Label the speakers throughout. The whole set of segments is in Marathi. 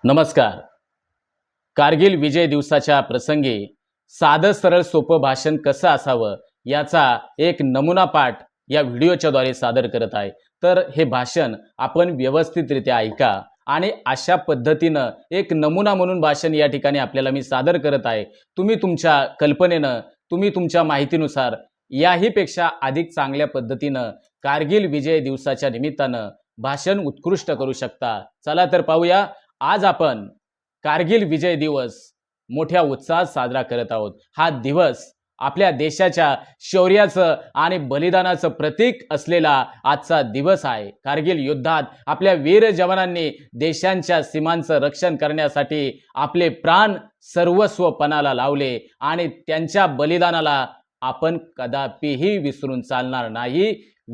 Speaker 1: नमस्कार. कारगिल विजय दिवसाच्या प्रसंगी साधं सरळ सोपं भाषण कसं असावं याचा एक नमुना पाठ या व्हिडिओच्या द्वारे सादर करत आहे. तर हे भाषण आपण व्यवस्थितरित्या ऐका आणि अशा पद्धतीनं एक नमुना म्हणून भाषण या ठिकाणी आपल्याला मी सादर करत आहे. तुम्ही तुमच्या कल्पनेनं, तुम्ही तुमच्या माहितीनुसार याही पेक्षा अधिक चांगल्या पद्धतीनं कारगिल विजय दिवसाच्या निमित्तानं भाषण उत्कृष्ट करू शकता. चला तर पाहूया. आज आपण कारगिल विजय दिवस मोठ्या उत्साहात साजरा करत आहोत. हा दिवस आपल्या देशाच्या शौर्याचं आणि बलिदानाचं प्रतीक असलेला आजचा दिवस आहे. कारगिल युद्धात आपल्या वीर जवानांनी देशांच्या सीमांचं रक्षण करण्यासाठी आपले प्राण सर्वस्व पणाला लावले आणि त्यांच्या बलिदानाला आपण कदापिही विसरून चालणार नाही.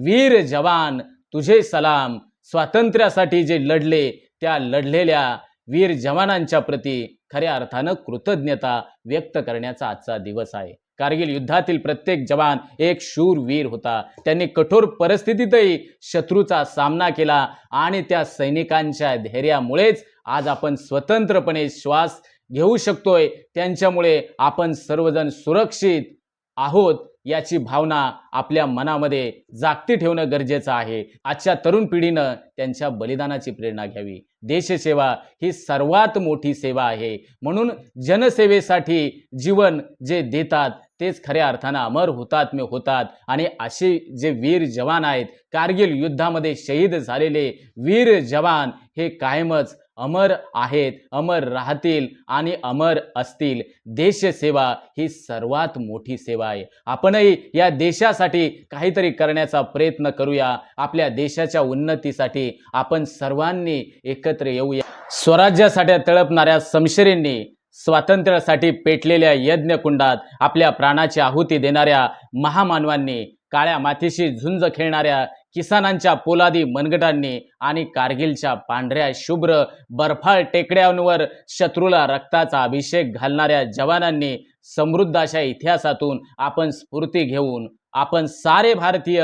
Speaker 1: वीर जवान तुझे सलाम. स्वातंत्र्यासाठी जे लढले त्या लढलेल्या वीर जवानांच्या प्रती खऱ्या अर्थानं कृतज्ञता व्यक्त करण्याचा आजचा दिवस आहे. कारगिल युद्धातील प्रत्येक जवान एक शूरवीर होता. त्यांनी कठोर परिस्थितीतही शत्रूचा सामना केला आणि त्या सैनिकांच्या धैर्यामुळेच आज आपण स्वतंत्रपणे श्वास घेऊ शकतोय. त्यांच्यामुळे आपण सर्वजण सुरक्षित आहोत याची भावना आपल्या मनामध्ये जागती ठेवणं गरजेचं आहे. आजच्या तरुण पिढीनं त्यांच्या बलिदानाची प्रेरणा घ्यावी. देशसेवा ही सर्वात मोठी सेवा आहे. म्हणून जनसेवेसाठी जीवन जे देतात तेच खऱ्या अर्थानं अमर हुतात्मे होतात. आणि असे जे वीर जवान आहेत, कारगिल युद्धामध्ये शहीद झालेले वीर जवान हे कायमच अमर आहेत, अमर राहतील आणि अमर असतील. देशसेवा ही सर्वात मोठी सेवा आहे. आपणही या देशासाठी काहीतरी करण्याचा प्रयत्न करूया. आपल्या देशाच्या उन्नतीसाठी आपण सर्वांनी एकत्र येऊया. स्वराज्यासाठी तळपणाऱ्या समशेरींनी, स्वातंत्र्यासाठी पेटलेल्या यज्ञकुंडात आपल्या प्राणाची आहुती देणाऱ्या महामानवांनी, काळ्या मातीशी झुंज खेळणाऱ्या किसानांच्या पोलादी मनगटांनी आणि कारगिलच्या पांढऱ्या शुभ्र बर्फाळ टेकड्यांवर शत्रूला रक्ताचा अभिषेक घालणाऱ्या जवानांनी, समृद्ध अशा इतिहासातून आपण स्फूर्ती घेऊन आपण सारे भारतीय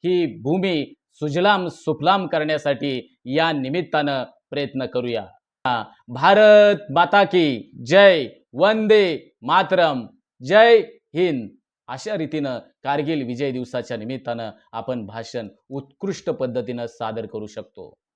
Speaker 1: ही भूमी सुजलाम सुफलाम करण्यासाठी या निमित्तानं प्रयत्न करूया. भारत माता की जय. वंदे मातरम. जय हिंद. अशा रीतीनं कारगिल विजय दिवसाच्या निमित्तानं आपण भाषण उत्कृष्ट पद्धतीनं सादर करू शकतो.